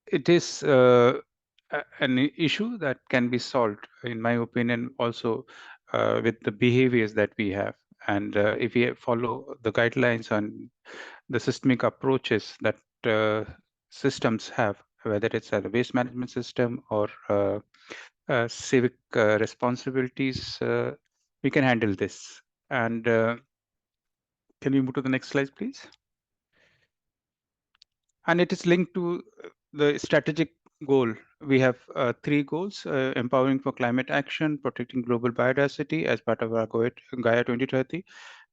it is an issue that can be solved, in my opinion, also with the behaviors that we have. And if we follow the guidelines on the systemic approaches that systems have, whether it's a waste management system or civic responsibilities, we can handle this. And can we move to the next slide, please? And it is linked to the strategic goal. We have three goals: empowering for climate action, protecting global biodiversity as part of our Gaia 2030.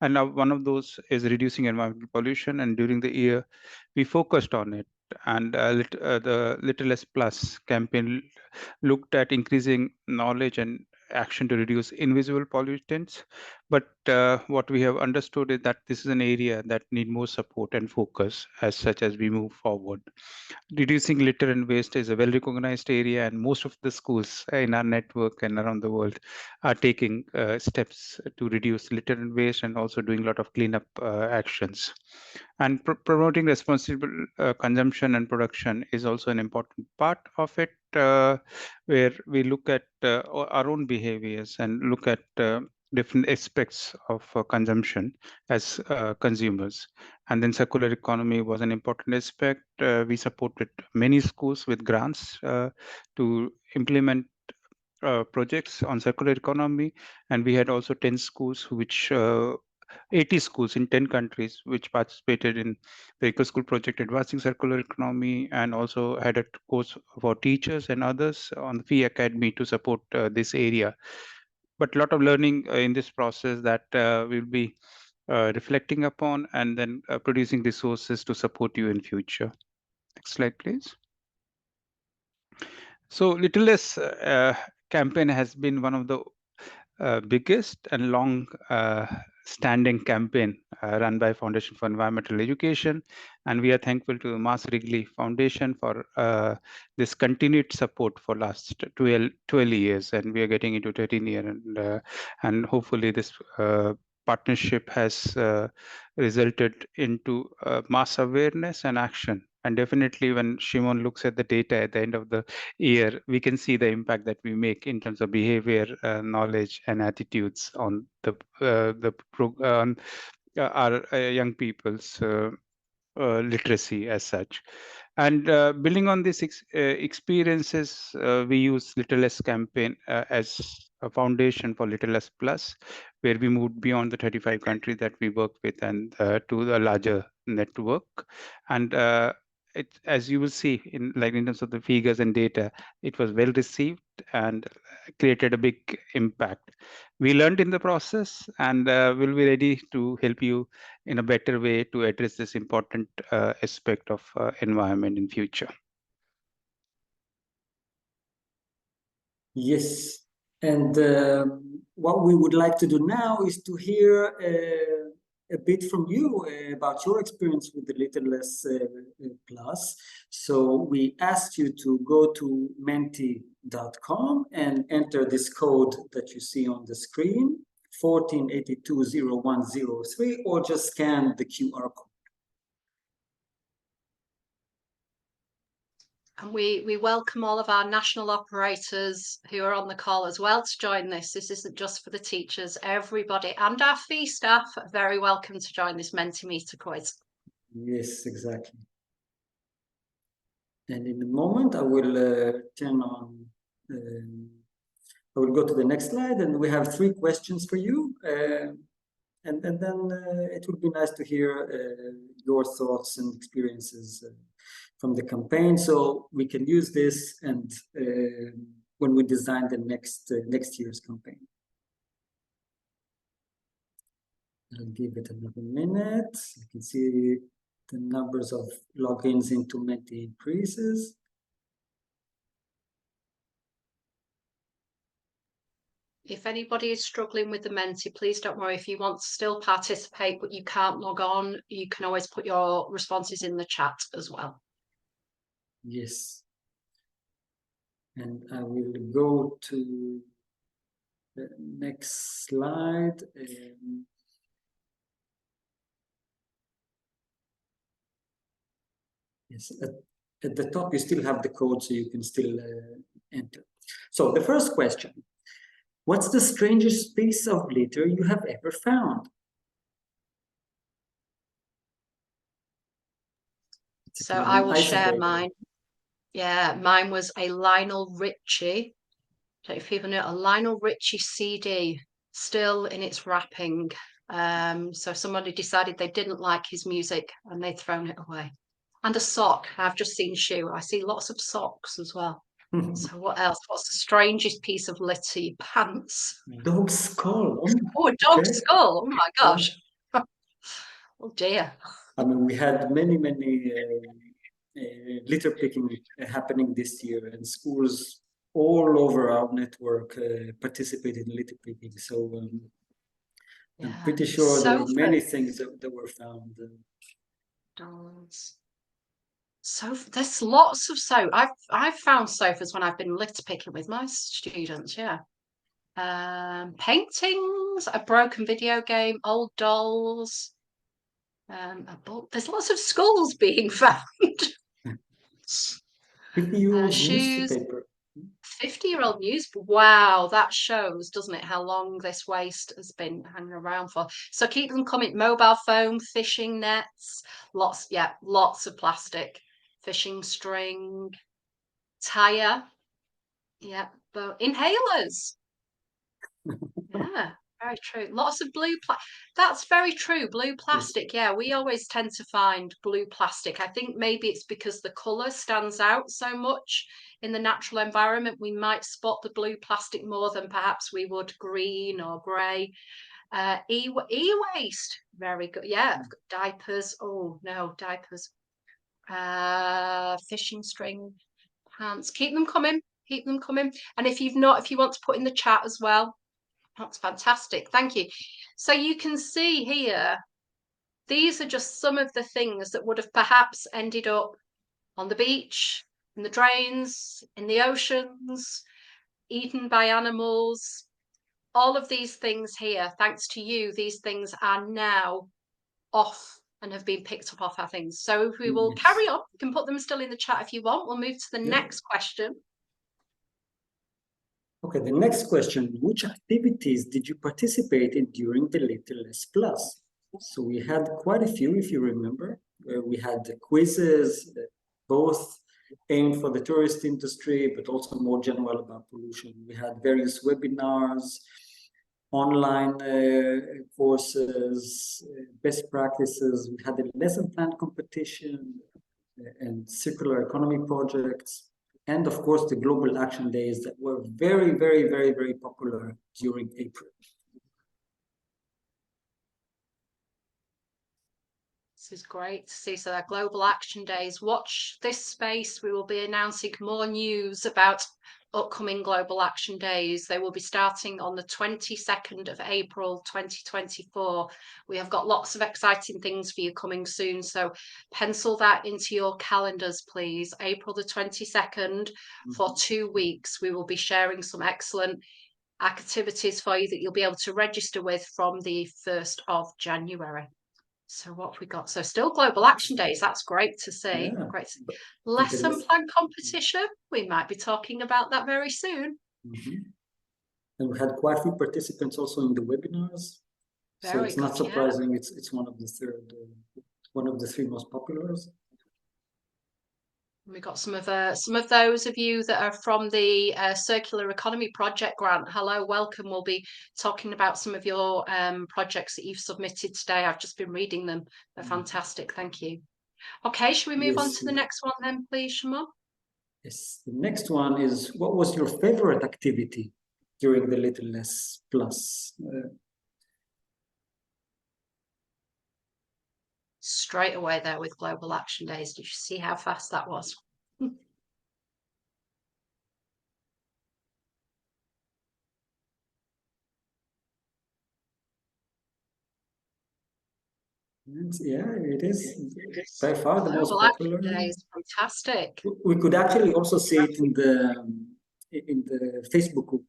And now one of those is reducing environmental pollution. And during the year, we focused on it. And the Littlest Plus campaign looked at increasing knowledge and action to reduce invisible pollutants. But what we have understood is that this is an area that need more support and focus as such as we move forward. Reducing litter and waste is a well-recognized area, and most of the schools in our network and around the world are taking steps to reduce litter and waste and also doing a lot of cleanup actions. And promoting responsible consumption and production is also an important part of it, where we look at our own behaviors and look at different aspects of consumption as consumers. And then circular economy was an important aspect. We supported many schools with grants to implement projects on circular economy, and we had also 10 schools which 80 schools in 10 countries which participated in the EcoSchool project advancing circular economy, and also had a course for teachers and others on the FEE Academy to support this area. But a lot of learning in this process that we'll be reflecting upon, and then producing resources to support you in future. Next slide, please. So Littlest campaign has been one of the biggest and long standing campaign run by Foundation for Environmental Education, and we are thankful to the Mas Wrigley Foundation for this continued support for last 12 years, and we are getting into 13 years, and hopefully this partnership has resulted into mass awareness and action. And definitely when Shimon looks at the data at the end of the year, we can see the impact that we make in terms of behavior, knowledge, and attitudes on on our young people's literacy as such. And building on these experiences, we use Littlest campaign as a foundation for Littlest Plus, where we moved beyond the 35 countries that we work with and to the larger network. And as you will see in terms of the figures and data, it was well received and created a big impact. We learned in the process, and we'll be ready to help you in a better way to address this important aspect of environment in future. Yes, and what we would like to do now is to hear a bit from you about your experience with the Littlest Plus. So we asked you to go to menti.com and enter this code that you see on the screen, 14820103, or just scan the QR code. And we welcome all of our national operators who are on the call as well to join this. This isn't just for the teachers, everybody and our FEE staff are very welcome to join this Mentimeter quiz. Yes, exactly. And in a moment, I will turn on, I will go to the next slide, and we have 3 questions for you. And then it would be nice to hear your thoughts and experiences from the campaign, so we can use this and when we design the next year's campaign. I'll give it another minute. You can see the numbers of logins into Menti increases. If anybody is struggling with the Menti, please don't worry. If you want to still participate but you can't log on, you can always put your responses in the chat as well. Yes. And I will go to the next slide. Yes, at the top, you still have the code, so you can still enter. So the first question, what's the strangest piece of glitter you have ever found? So I will share mine. Yeah, mine was a Lionel Richie. Don't know if people know, a Lionel Richie CD, still in its wrapping. So somebody decided they didn't like his music and they'd thrown it away. And a sock. I've just seen shoe. I see lots of socks as well. So what else? What's the strangest piece of litter? Pants. Dog skull. Oh, a dog skull. Oh my gosh. Oh dear. I mean, we had many litter picking happening this year, and schools all over our network participated in litter picking. So I'm pretty sure there were many things that were found. Dolls. So there's lots of soap. I've found sofas when I've been litter picking with my students. Yeah. Paintings, a broken video game, old dolls. A book. There's lots of skulls being found. 50-year-old shoes. newspaper. 50-year-old newspaper. Wow, that shows, doesn't it, how long this waste has been hanging around for. So keep them coming. Mobile phone, fishing nets, lots of plastic, fishing string, tire, but inhalers. Yeah, very true. Lots of blue plastic. That's very true. Blue plastic. Yeah, we always tend to find blue plastic. I think maybe it's because the colour stands out so much in the natural environment. We might spot the blue plastic more than perhaps we would green or grey. E-waste. Very good. Yeah, diapers. Oh, no, diapers. Fishing string, pants. Keep them coming. Keep them coming. And if you want to put in the chat as well, that's fantastic. Thank you. So you can see here, these are just some of the things that would have perhaps ended up on the beach, in the drains, in the oceans, eaten by animals. All of these things here, thanks to you, these things are now off and have been picked up off our things. So we will carry on. You can put them still in the chat if you want. We'll move to the next question. Okay, the next question, which activities did you participate in during the Littlest Plus? So we had quite a few, if you remember. We had the quizzes, both aimed for the tourist industry, but also more general about pollution. We had various webinars, online courses, best practices. We had a lesson plan competition and circular economy projects. And of course, the Global Action Days that were very, very, very, very popular during April. This is great to see. So that Global Action Days, watch this space. We will be announcing more news about upcoming Global Action Days. They will be starting on the 22nd of April 2024. We have got lots of exciting things for you coming soon, so pencil that into your calendars, please. April the 22nd for 2 weeks. We will be sharing some excellent activities for you that you'll be able to register with from the 1st of January. So what have we got? So still Global Action Days. That's great to see. Yeah. Great to see. Lesson plan competition. We might be talking about that very soon. And we had quite a few participants also in the webinars. So it's not surprising. It's one of the three most popular. We got some of those of you that are from the Circular Economy Project grant. Hello, welcome. We'll be talking about some of your projects that you've submitted today. I've just been reading them. They're fantastic. Thank you. Okay, should we move on to the next one then, please, Shimon? Yes. The next one is, what was your favorite activity during the Littlest Plus? Straight away there with Global Action Days. Did you see how fast that was? Yeah, it is by far the most popular. Global Action Days, fantastic. We could actually also see it in the Facebook group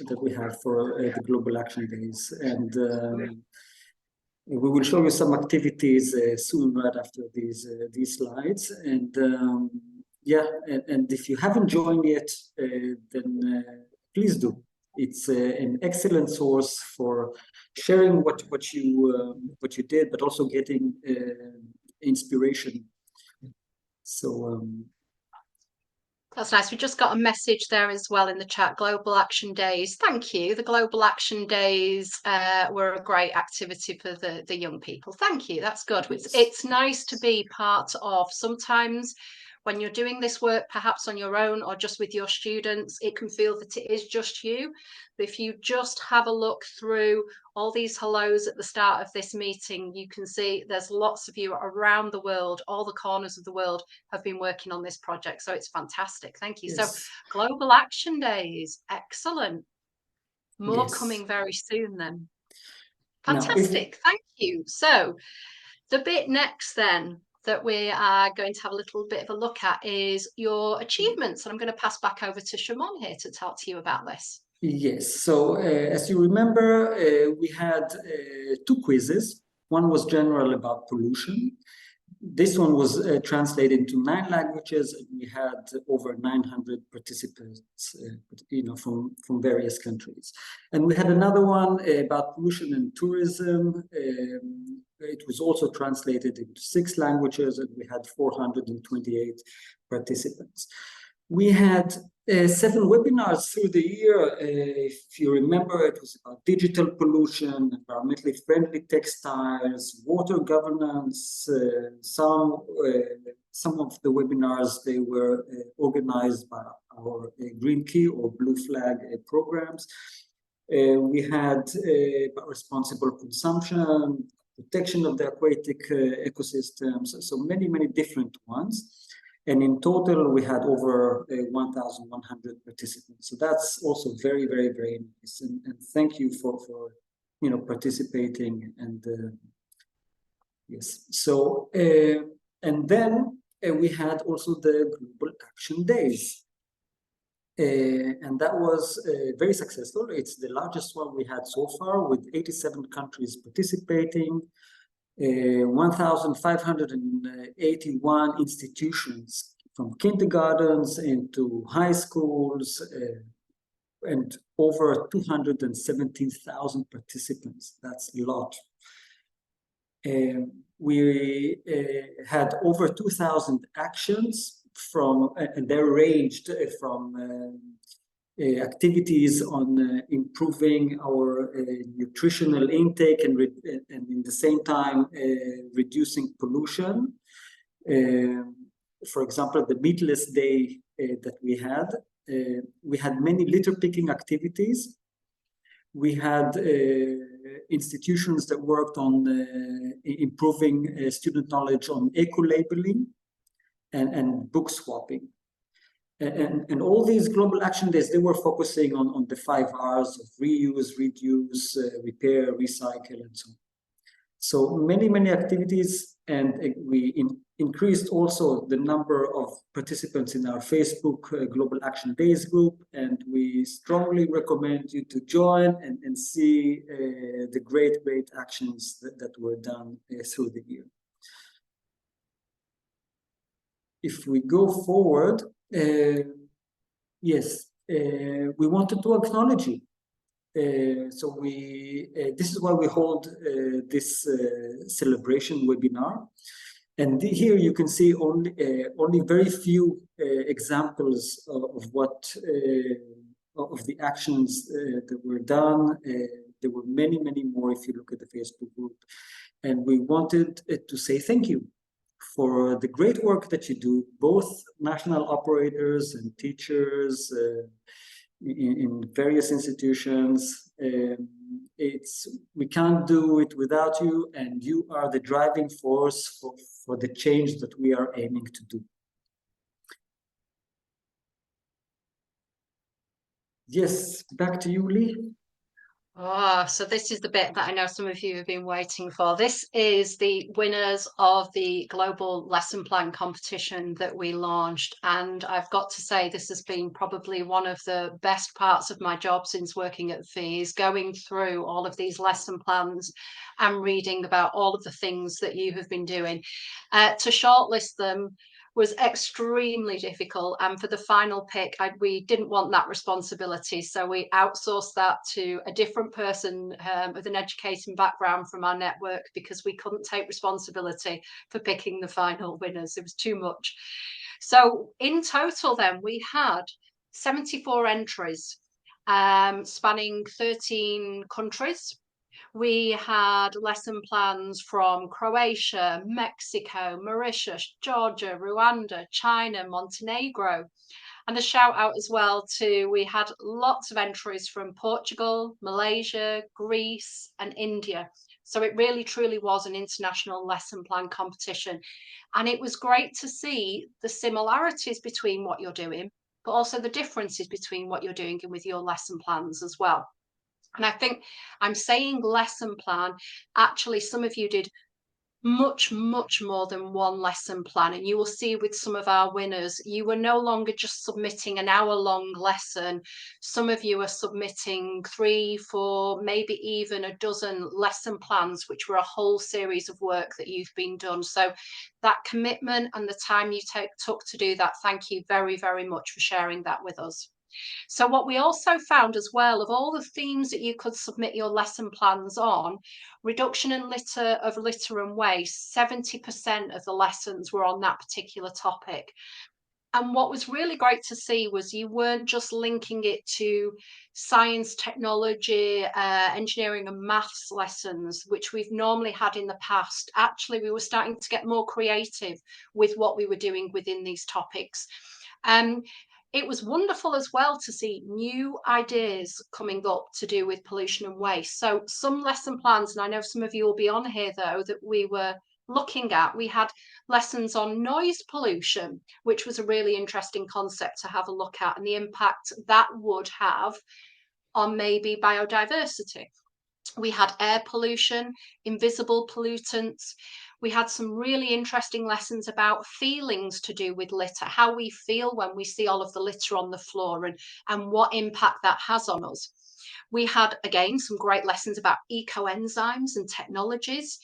that we have for the Global Action Days, and we will show you some activities soon, right after these slides. And yeah, and if you haven't joined yet, then please do. It's an excellent source for sharing what you did, but also getting inspiration. So that's nice. We just got a message there as well in the chat. Global Action Days. Thank you. The Global Action Days were a great activity for the young people. Thank you. That's good. It's nice to be part of. Sometimes when you're doing this work, perhaps on your own or just with your students, it can feel that it is just you. But if you just have a look through all these hellos at the start of this meeting, you can see there's lots of you around the world, all the corners of the world have been working on this project. So it's fantastic. Thank you. yes. So Global Action Days, excellent. More Yes. coming very soon then. Now, Fantastic. Thank you. So the bit next then that we are going to have a little bit of a look at is your achievements. And I'm going to pass back over to Shimon here to talk to you about this. Yes, so as you remember, we had 2 quizzes. One was general about pollution. This one was translated into 9 languages, and we had over 900 participants, from various countries. And we had another one about pollution and tourism. It was also translated into 6 languages, and we had 428 participants. We had 7 webinars through the year. If you remember, it was about digital pollution, environmentally friendly textiles, water governance. Some of the webinars, they were organized by our Green Key or Blue Flag programs. We had responsible consumption, protection of the aquatic ecosystems, so many, many different ones. And in total, we had over 1,100 participants. So that's also very, very, very nice. And thank you for participating. And yes. So and then we had also the Global Action Days. And that was very successful. It's the largest one we had so far, with 87 countries participating. 1,581 institutions, from kindergartens into high schools, and over 217,000 participants. That's a lot. We had over 2,000 actions and they ranged from activities on improving our nutritional intake and in the same time reducing pollution. For example, the Meatless Day that we had many litter picking activities. We had institutions that worked on improving student knowledge on eco-labeling and book swapping. And all these Global Action Days, they were focusing on the 5 R's of reuse, reduce, repair, recycle, and so on. So many, many activities, and we increased also the number of participants in our Facebook Global Action Days group, and we strongly recommend you to join and see the great actions that were done through the year. If we go forward, yes, we wanted to acknowledge you. So this is why we hold this celebration webinar. And here you can see only very few examples of what of the actions that were done. There were many, many more if you look at the Facebook group. And we wanted to say thank you for the great work that you do, both national operators and teachers in various institutions. We can't do it without you, and you are the driving force for the change that we are aiming to do. Yes, back to you, Lee. Oh, so this is the bit that I know some of you have been waiting for. This is the winners of the Global Lesson Plan competition that we launched. And I've got to say, this has been probably one of the best parts of my job since working at FEES, going through all of these lesson plans and reading about all of the things that you have been doing. To shortlist them, was extremely difficult. And for the final pick, we didn't want that responsibility. So we outsourced that to a different person with an educating background from our network, because we couldn't take responsibility for picking the final winners. It was too much. So in total, then, we had 74 entries spanning 13 countries. We had lesson plans from Croatia, Mexico, Mauritius, Georgia, Rwanda, China, Montenegro. And a shout out as well to, we had lots of entries from Portugal, Malaysia, Greece, and India. So it really truly was an international lesson plan competition. And it was great to see the similarities between what you're doing, but also the differences between what you're doing with your lesson plans as well. And I think I'm saying lesson plan, actually some of you did much more than one lesson plan. And you will see with some of our winners, you were no longer just submitting an hour-long lesson. Some of you are submitting 3, 4, maybe even a dozen lesson plans, which were a whole series of work that you've been done. So that commitment and the time you took to do that, thank you very, very much for sharing that with us. So what we also found as well, of all the themes that you could submit your lesson plans on, reduction in litter and waste, 70% of the lessons were on that particular topic. And what was really great to see was you weren't just linking it to science, technology, engineering and maths lessons, which we've normally had in the past. Actually, we were starting to get more creative with what we were doing within these topics. It was wonderful as well to see new ideas coming up to do with pollution and waste. So some lesson plans, and I know some of you will be on here though, that we were looking at, we had lessons on noise pollution, which was a really interesting concept to have a look at, and the impact that would have on maybe biodiversity. We had air pollution, invisible pollutants. We had some really interesting lessons about feelings to do with litter, how we feel when we see all of the litter on the floor, and what impact that has on us. We had, again, some great lessons about ecoenzymes and technologies.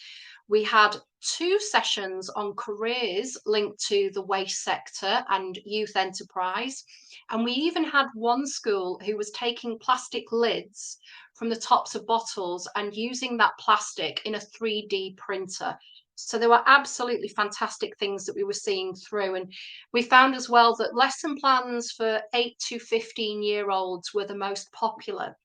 We had 2 sessions on careers linked to the waste sector and youth enterprise. And we even had one school who was taking plastic lids from the tops of bottles and using that plastic in a 3D printer. So there were absolutely fantastic things that we were seeing through. And we found as well that lesson plans for 8 to 15-year-olds were the most popular,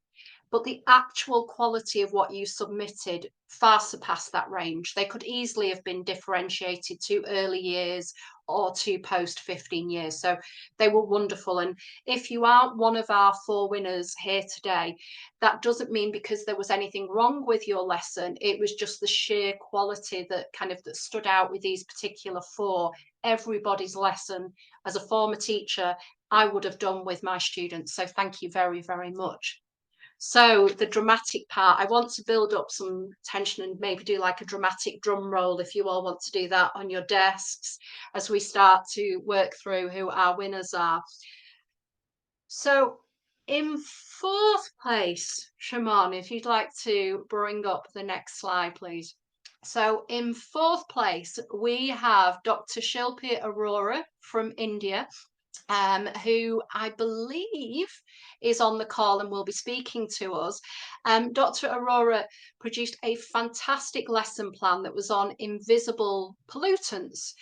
but the actual quality of what you submitted far surpassed that range. They could easily have been differentiated to early years or to post 15 years. So they were wonderful. And if you aren't one of our 4 winners here today, that doesn't mean because there was anything wrong with your lesson. It was just the sheer quality that that stood out with these particular 4. Everybody's lesson, as a former teacher, I would have done with my students. So thank you very, very much. So the dramatic part, I want to build up some tension and maybe do like a dramatic drum roll if you all want to do that on your desks as we start to work through who our winners are. So in 4th place, Shimon, if you'd like to bring up the next slide, please. So in 4th place, we have Dr. Shilpi Arora from India, who I believe is on the call and will be speaking to us. Dr. Arora produced a fantastic lesson plan that was on invisible pollutants,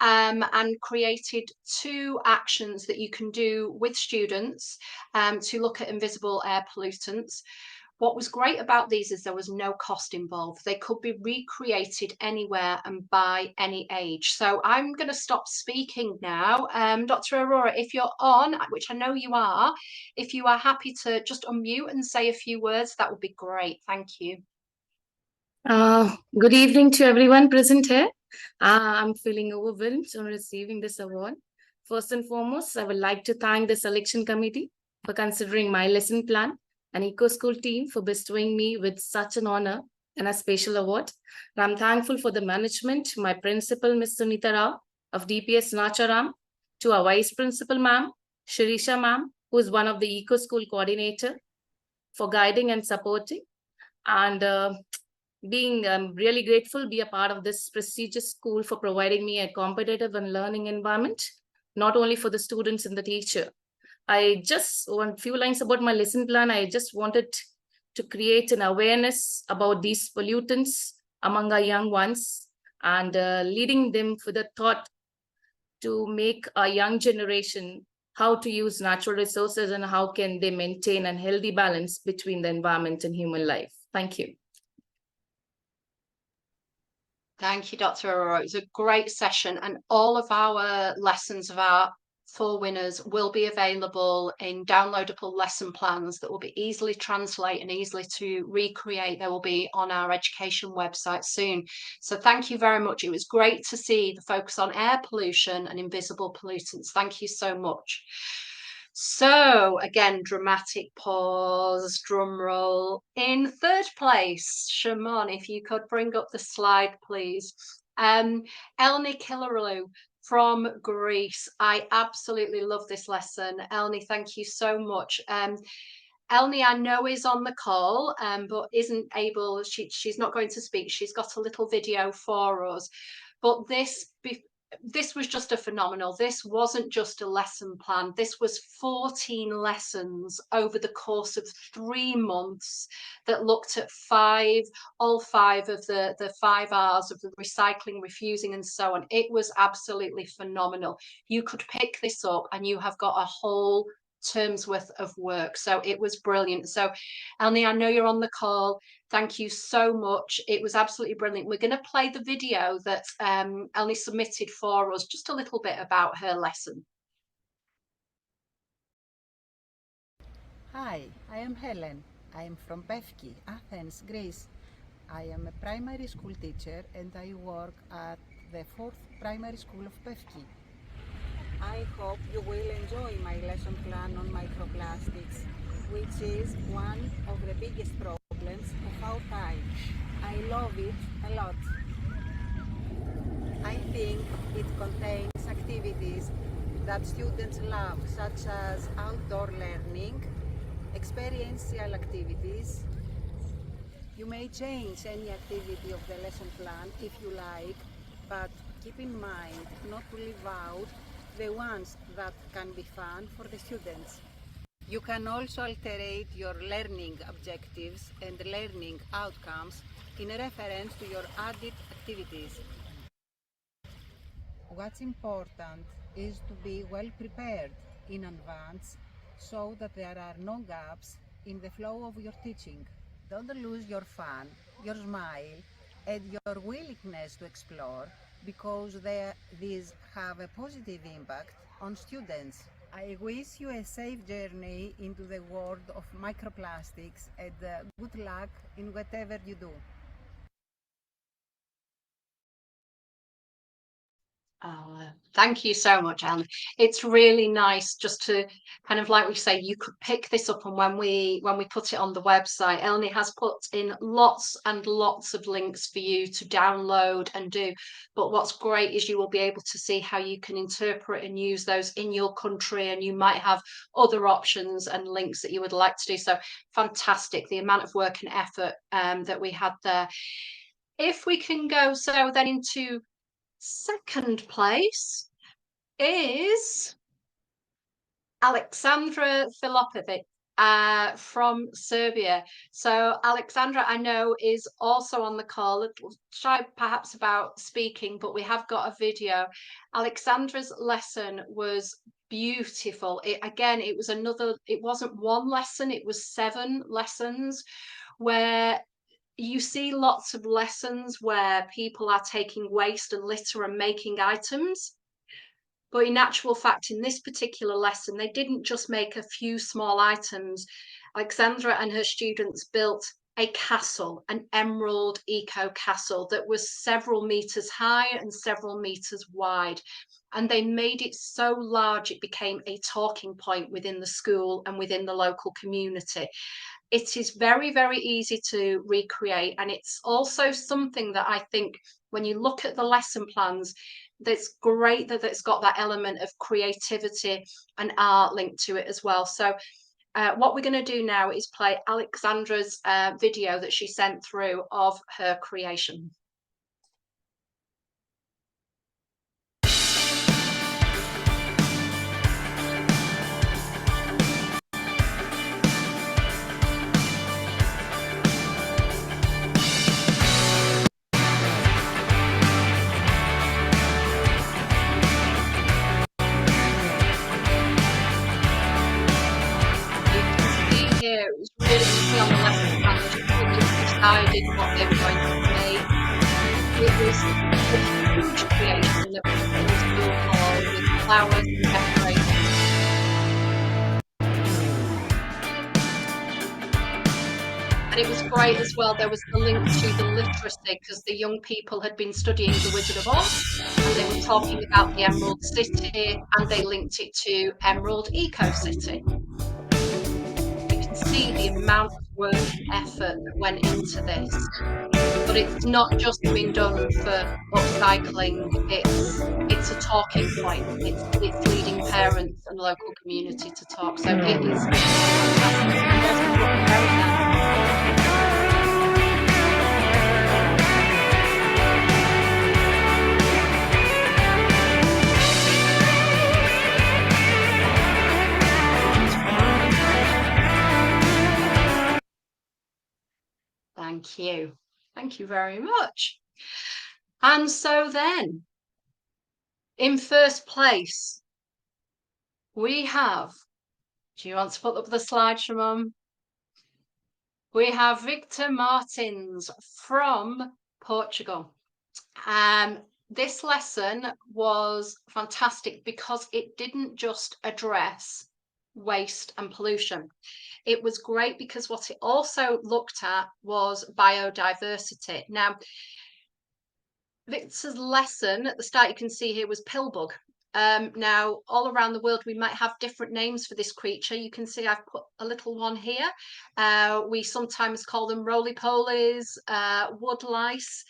and created 2 actions that you can do with students to look at invisible air pollutants. What was great about these is there was no cost involved. They could be recreated anywhere and by any age. So I'm going to stop speaking now. Dr. Arora, if you're on, which I know you are, if you are happy to just unmute and say a few words, that would be great. Thank you. Good evening to everyone present here. I'm feeling overwhelmed on receiving this award. First and foremost, I would like to thank the selection committee for considering my lesson plan and EcoSchool team for bestowing me with such an honor and a special award. And I'm thankful for the management, my principal, Ms. Sunita Rao of DPS Nacharam, to our vice principal, ma'am, Shirisha ma'am, who is one of the EcoSchool coordinator, for guiding and supporting. And I'm really grateful be a part of this prestigious school for providing me a competitive and learning environment, not only for the students and the teacher. I just want few lines about my lesson plan. I just wanted to create an awareness about these pollutants among our young ones and leading them for the thought to make our young generation how to use natural resources and how can they maintain a healthy balance between the environment and human life. Thank you. Thank you, Dr. Aurora. It was a great session, and all of our lessons of our 4 winners will be available in downloadable lesson plans that will be easily translate and easily to recreate. They will be on our education website soon. So thank you very much. It was great to see the focus on air pollution and invisible pollutants. Thank you so much. So again, dramatic pause, drum roll. In 3rd place, Shimon, if you could bring up the slide, please. Elni Kilarou from Greece. I absolutely love this lesson. Elni, thank you so much. Elni, I know, is on the call, but isn't able, she's not going to speak. She's got a little video for us. But this was just a phenomenal. This wasn't just a lesson plan. This was 14 lessons over the course of 3 months that looked at all five of the 5 R's of the recycling, refusing, and so on. It was absolutely phenomenal. You could pick this up and you have got a whole term's worth of work. So it was brilliant. So Elni, I know you're on the call. Thank you so much. It was absolutely brilliant. We're going to play the video that Elni submitted for us, just a little bit about her lesson. Hi, I am Helen. I am from Pefki, Athens, Greece. I am a primary school teacher and I work at the 4th primary school of Pefki. I hope you will enjoy my lesson plan on microplastics, which is one of the biggest problems of our time. I love it a lot. I think it contains activities that students love, such as outdoor learning, experiential activities. You may change any activity of the lesson plan if you like, but keep in mind not to leave out the ones that can be fun for the students. You can also alterate your learning objectives and learning outcomes in reference to your added activities. What's important is to be well prepared in advance so that there are no gaps in the flow of your teaching. Don't lose your fun, your smile, and your willingness to explore, because these have a positive impact on students. I wish you a safe journey into the world of microplastics and good luck in whatever you do. Thank you so much, Ellen. It's really nice just to kind of, like we say, you could pick this up, and when we put it on the website, Elni has put in lots and lots of links for you to download and do. But what's great is you will be able to see how you can interpret and use those in your country, and you might have other options and links that you would like to do. So fantastic, the amount of work and effort that we had there. If we can go so then into 2nd place is Alexandra Filopovic from Serbia. So Alexandra, I know, is also on the call. A little shy perhaps about speaking, but we have got a video. Alexandra's lesson was beautiful. It wasn't one lesson, it was 7 lessons, where you see lots of lessons where people are taking waste and litter and making items. But in actual fact, in this particular lesson, they didn't just make a few small items. Alexandra and her students built a castle, an emerald eco castle that was several meters high and several meters wide. And they made it so large it became a talking point within the school and within the local community. It is very, very easy to recreate. And it's also something that I think when you look at the lesson plans, that's great that it's got that element of creativity and art linked to it as well. So what we're going to do now is play Alexandra's video that she sent through of her creation. Here, it was really easy on the lesson plan. They just decided what they were going to make. It was a huge creation that was put into the hall with flowers and decorations. And it was great as well. There was the link to the literacy because the young people had been studying The Wizard of Oz and they were talking about the Emerald City and they linked it to Emerald Eco City. See the amount of work and effort that went into this, but it's not just been done for upcycling. It's a talking point. It's leading parents and local community to talk. So it is fantastic. Thank you. Thank you very much. And so then, in first place, we have, do you want to put up the slide, Shimon? We have Victor Martins from Portugal. This lesson was fantastic because it didn't just address waste and pollution. It was great because what it also looked at was biodiversity. Now, Victor's lesson at the start, you can see here, was pillbug. Now, all around the world, we might have different names for this creature. You can see I've put a little one here. We sometimes call them roly-polies, wood lice.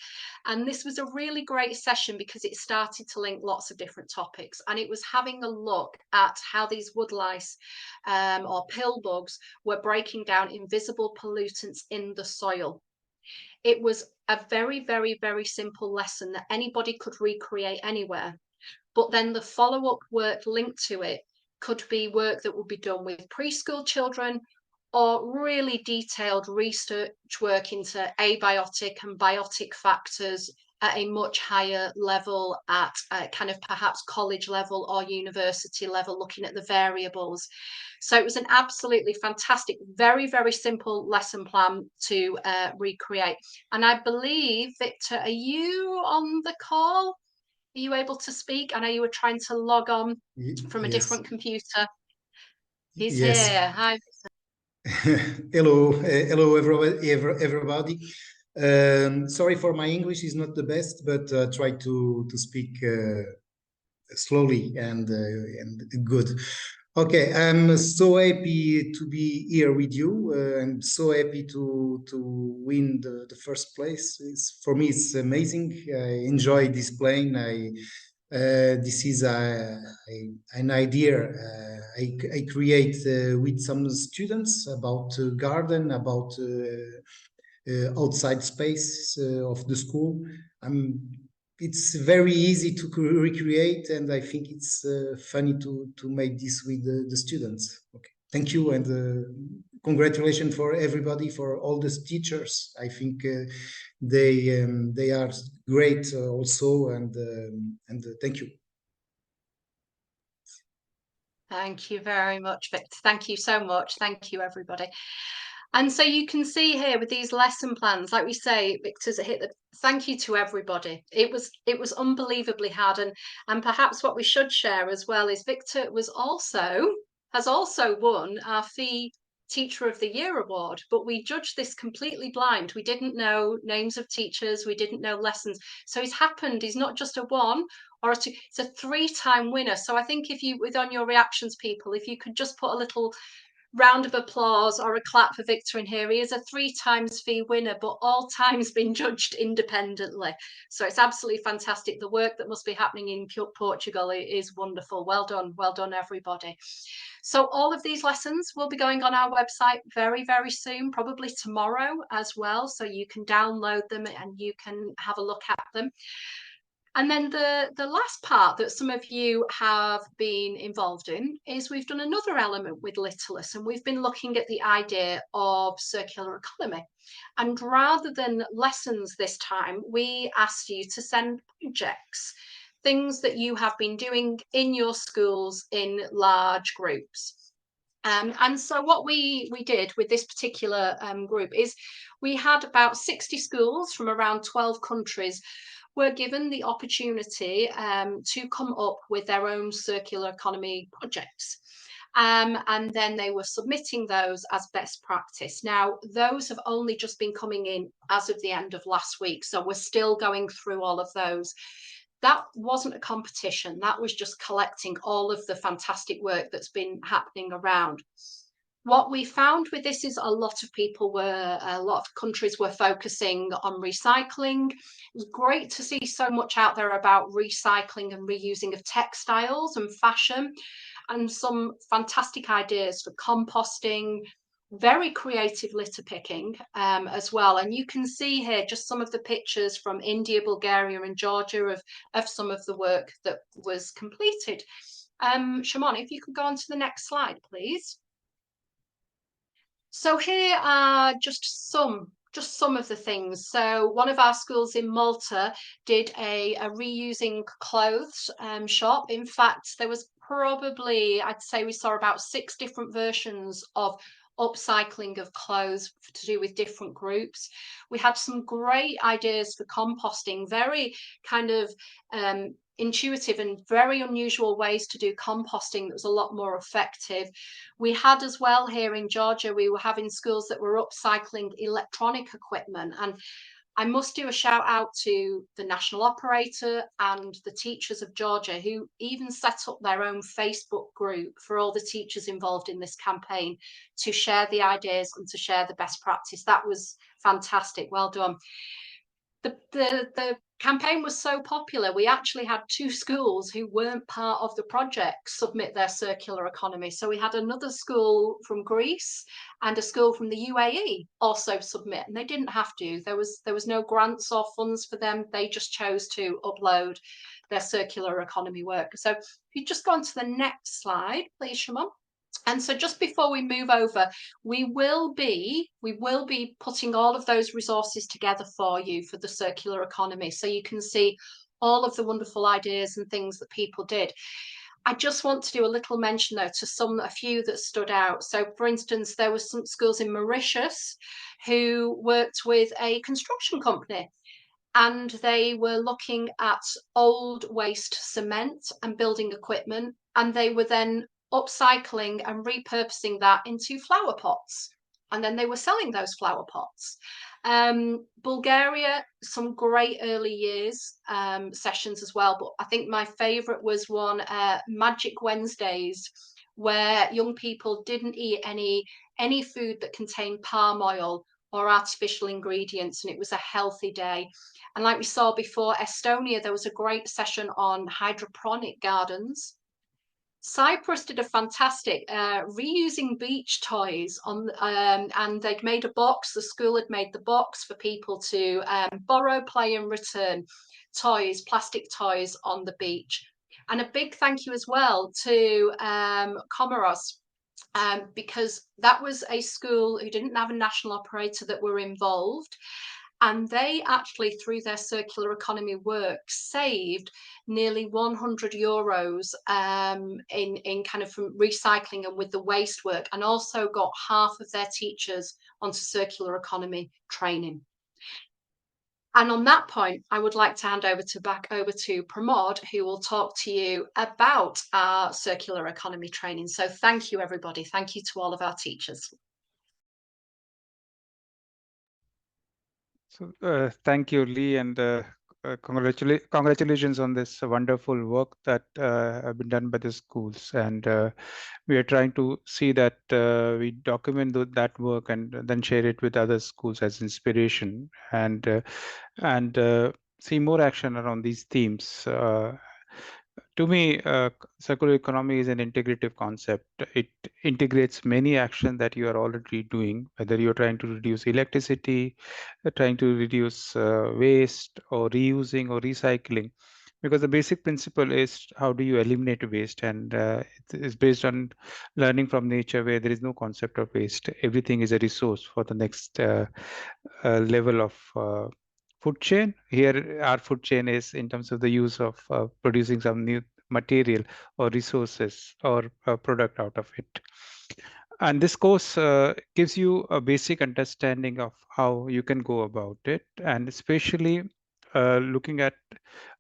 And this was a really great session because it started to link lots of different topics. And it was having a look at how these wood lice or pillbugs were breaking down invisible pollutants in the soil. It was a very, very, very simple lesson that anybody could recreate anywhere. But then the follow-up work linked to it could be work that would be done with preschool children or really detailed research work into abiotic and biotic factors at a much higher level, at kind of perhaps college level or university level, looking at the variables. So it was an absolutely fantastic, very, very simple lesson plan to recreate. And I believe, Victor, are you on the call? Are you able to speak? I know you were trying to log on from a different computer. He's here. Hi. Hello, hello everybody. Sorry for my English is not the best, but try to speak slowly and good. Okay, I'm so happy to be here with you. I'm so happy to win the first place. For me, it's amazing. I enjoy this playing. This is an idea I create with some students about garden, about outside space of the school. It's very easy to recreate, and I think it's funny to make this with the students. Okay, thank you, and congratulations for everybody, for all the teachers. I think they are great also, and thank you. Thank you very much, Victor. Thank you so much. Thank you, everybody. And so you can see here with these lesson plans, like we say, Victor's hit the thank you to everybody. It was unbelievably hard, and perhaps what we should share as well is Victor has also won our FEE Teacher of the Year award, but we judged this completely blind. We didn't know names of teachers, we didn't know lessons. So he's not just a 1 or a 2, it's a 3-time winner. So I think if you, on your reactions, people, if you could just put a little round of applause or a clap for Victor in here. He is a 3 times fee winner, but all times been judged independently. So it's absolutely fantastic. The work that must be happening in Portugal is wonderful. Well done, everybody. So all of these lessons will be going on our website very, very soon, probably tomorrow as well. So you can download them and you can have a look at them. And then the last part that some of you have been involved in is we've done another element with Littlest, and we've been looking at the idea of circular economy. And rather than lessons this time, we asked you to send projects, things that you have been doing in your schools in large groups. And so what we did with this particular group is we had about 60 schools from around 12 countries were given the opportunity to come up with their own circular economy projects. And then they were submitting those as best practice. Now, those have only just been coming in as of the end of last week, so we're still going through all of those. That wasn't a competition, that was just collecting all of the fantastic work that's been happening around. What we found with this is a lot of countries were focusing on recycling. It was great to see so much out there about recycling and reusing of textiles and fashion, and some fantastic ideas for composting, very creative litter picking as well. And you can see here just some of the pictures from India, Bulgaria and Georgia of some of the work that was completed. Shimon, if you could go on to the next slide, please. So here are just some of the things. So one of our schools in Malta did a reusing clothes shop. In fact, there was probably, I'd say we saw about 6 different versions of upcycling of clothes to do with different groups. We had some great ideas for composting, very kind of intuitive and very unusual ways to do composting that was a lot more effective. We had as well here in Georgia, we were having schools that were upcycling electronic equipment. And I must do a shout out to the national operator and the teachers of Georgia, who even set up their own Facebook group for all the teachers involved in this campaign to share the ideas and to share the best practice. That was fantastic. Well done. The campaign was so popular, we actually had 2 schools who weren't part of the project submit their circular economy. So we had another school from Greece and a school from the UAE also submit, and they didn't have to. There was no grants or funds for them. They just chose to upload their circular economy work. So if you just go on to the next slide, please, Shimon. And so just before we move over, we will be putting all of those resources together for you for the circular economy, so you can see all of the wonderful ideas and things that people did. I just want to do a little mention though to a few that stood out. So for instance, there were some schools in Mauritius who worked with a construction company, and they were looking at old waste cement and building equipment, and they were then upcycling and repurposing that into flower pots, and then they were selling those flower pots. Bulgaria, some great early years sessions as well, but I think my favorite was one, Magic Wednesdays, where young people didn't eat any food that contained palm oil or artificial ingredients, and it was a healthy day. And like we saw before, Estonia, there was a great session on hydroponic gardens. Cyprus did a fantastic reusing beach toys on, and they'd made a box. The school had made the box for people to borrow, play and return toys, plastic toys on the beach. And a big thank you as well to Comoros, because that was a school who didn't have a national operator that were involved. And they actually, through their circular economy work, saved nearly 100 euros in kind of from recycling and with the waste work, and also got half of their teachers onto circular economy training. And on that point, I would like to hand back over to Pramod, who will talk to you about our circular economy training. So thank you, everybody. Thank you to all of our teachers. So thank you, Lee, and congratulations on this wonderful work that have been done by the schools, and we are trying to see that we document that work and then share it with other schools as inspiration, and see more action around these themes. To me, circular economy is an integrative concept. It integrates many actions that you are already doing, whether you're trying to reduce electricity, trying to reduce waste, or reusing or recycling. Because the basic principle is how do you eliminate waste, and it is based on learning from nature, where there is no concept of waste. Everything is a resource for the next level of food chain. Here, our food chain is in terms of the use of producing some new material or resources or a product out of it. And this course gives you a basic understanding of how you can go about it, and especially looking at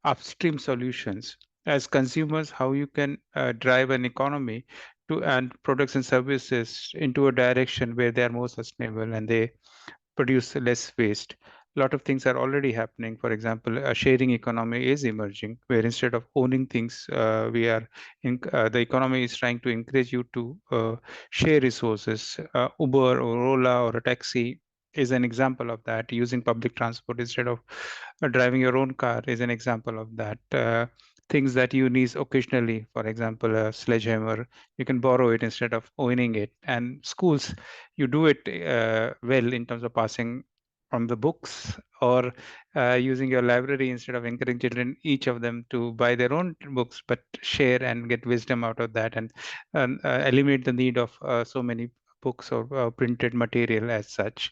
upstream solutions as consumers, how you can drive an economy and products and services into a direction where they are more sustainable and they produce less waste. A lot of things are already happening. For example, a sharing economy is emerging, where instead of owning things, the economy is trying to encourage you to share resources. Uber or Ola or a taxi is an example of that. Using public transport instead of driving your own car is an example of that. Things that you need occasionally, for example, a sledgehammer, you can borrow it instead of owning it. And schools, you do it well in terms of passing from the books, or using your library instead of encouraging children, each of them, to buy their own books, but share and get wisdom out of that, and eliminate the need of so many books or printed material as such.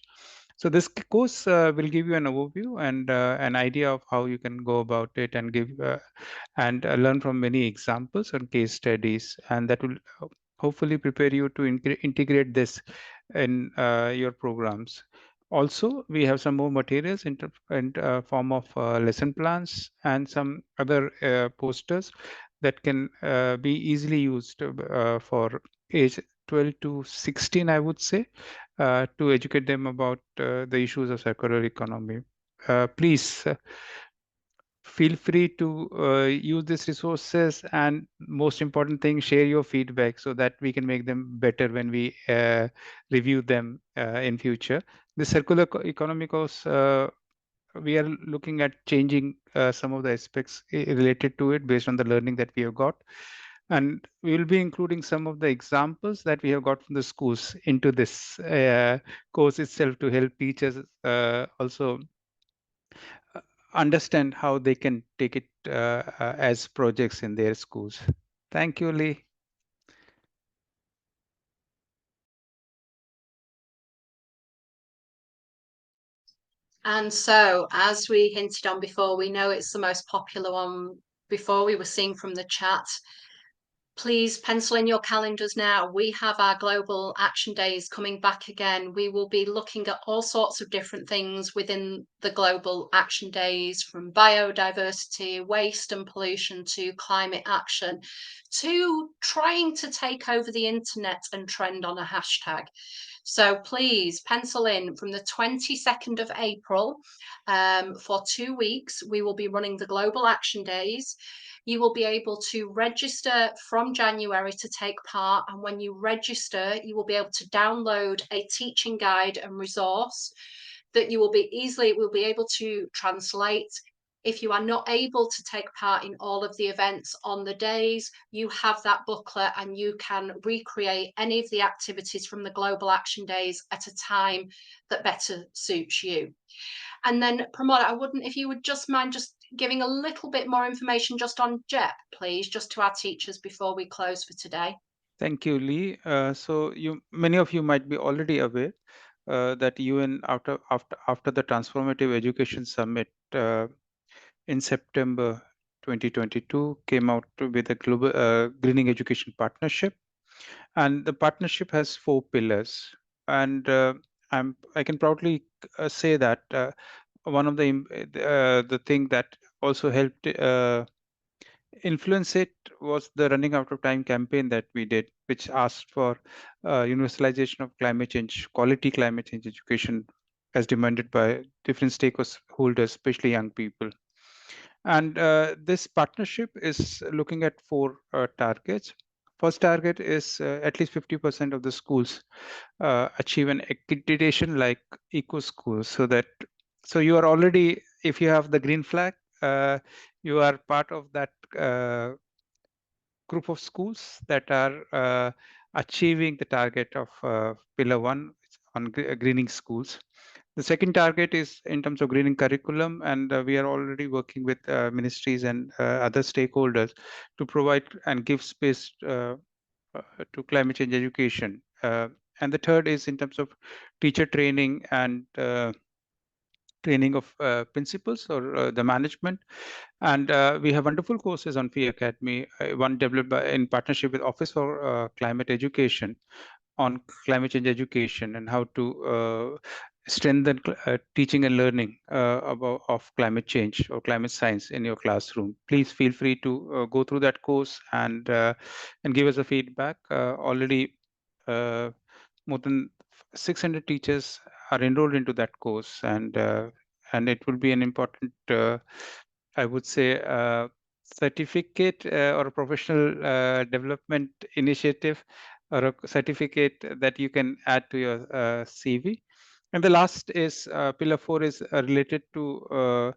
So this course will give you an overview and an idea of how you can go about it, and give and learn from many examples and case studies, and that will hopefully prepare you to integrate this in your programs. Also, we have some more materials in form of lesson plans and some other posters that can be easily used for age 12 to 16, I would say, to educate them about the issues of circular economy. Please feel free to use these resources, and most important thing, share your feedback so that we can make them better when we review them in future. The circular economy course, we are looking at changing some of the aspects related to it based on the learning that we have got. And we will be including some of the examples that we have got from the schools into this course itself, to help teachers also understand how they can take it as projects in their schools. Thank you, Lee. And so, as we hinted on before, we know it's the most popular one before we were seeing from the chat. Please pencil in your calendars now. We have our Global Action Days coming back again. We will be looking at all sorts of different things within the Global Action Days, from biodiversity, waste and pollution, to climate action, to trying to take over the internet and trend on a hashtag. So please pencil in from the 22nd of April for 2 weeks. We will be running the Global Action Days. You will be able to register from January to take part. And when you register, you will be able to download a teaching guide and resource that you will be able to translate. If you are not able to take part in all of the events on the days, you have that booklet and you can recreate any of the activities from the Global Action Days at a time that better suits you. And then, Pramod, if you would just mind just giving a little bit more information just on JEP, please, just to our teachers before we close for today. Thank you, Lee. So many of you might be already aware that UN, after the Transformative Education Summit in September 2022, came out with a global greening education partnership, and the partnership has 4 pillars. And I can proudly say that one of the thing that also helped influence it was the Running Out of Time campaign that we did, which asked for universalization of climate change, quality climate change education, as demanded by different stakeholders, especially young people. And this partnership is looking at 4 targets. First target is at least 50% of the schools achieve an accreditation like EcoSchool, so you are already, if you have the green flag, you are part of that group of schools that are achieving the target of Pillar 1 on greening schools. The second target is in terms of greening curriculum, and we are already working with ministries and other stakeholders to provide and give space to climate change education. And the third is in terms of teacher training and training of principals or the management. And we have wonderful courses on FEE Academy, one developed in partnership with Office for Climate Education on climate change education and how to strengthen teaching and learning of climate change or climate science in your classroom. Please feel free to go through that course and give us a feedback. Already more than 600 teachers are enrolled into that course, and it will be an important, I would say, certificate or a professional development initiative or a certificate that you can add to your CV. And the last is Pillar 4 is related to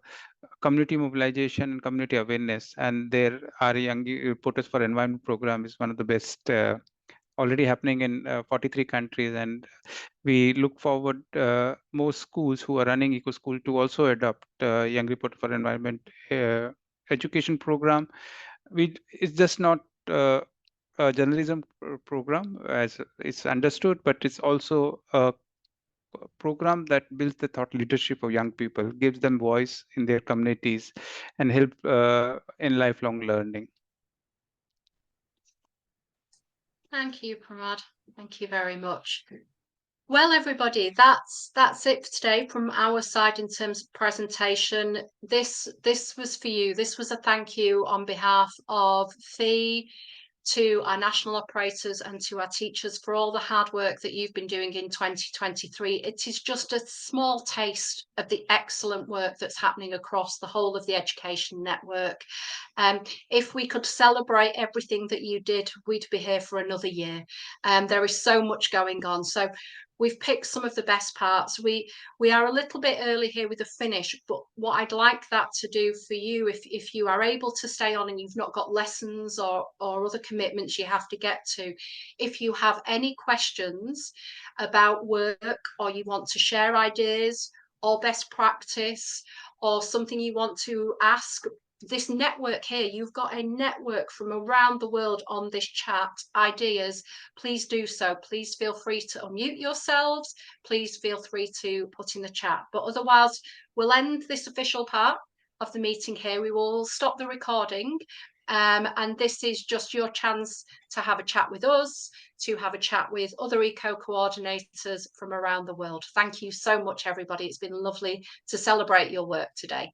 community mobilization and community awareness. And there, our Young Reporters for Environment program is one of the best, already happening in 43 countries. And we look forward more schools who are running EcoSchool to also adopt Young Reporter for Environment education program. It's just not a journalism program as it's understood, but it's also a program that builds the thought leadership of young people, gives them voice in their communities, and help in lifelong learning. Thank you, Pramod. Thank you very much. Well, everybody, that's it for today from our side in terms of presentation. This was for you. This was a thank you on behalf of FEE, to our national operators and to our teachers for all the hard work that you've been doing in 2023. It is just a small taste of the excellent work that's happening across the whole of the education network. If we could celebrate everything that you did, we'd be here for another year. There is so much going on. So we've picked some of the best parts. We are a little bit early here with the finish, but what I'd like that to do for you, if you are able to stay on and you've not got lessons or other commitments you have to get to, if you have any questions about work, or you want to share ideas or best practice, or something you want to ask, this network here, you've got a network from around the world on this chat, ideas, please do so. Please feel free to unmute yourselves. Please feel free to put in the chat. But otherwise, we'll end this official part of the meeting here. We will stop the recording. And this is just your chance to have a chat with us, to have a chat with other eco coordinators from around the world. Thank you so much, everybody. It's been lovely to celebrate your work today.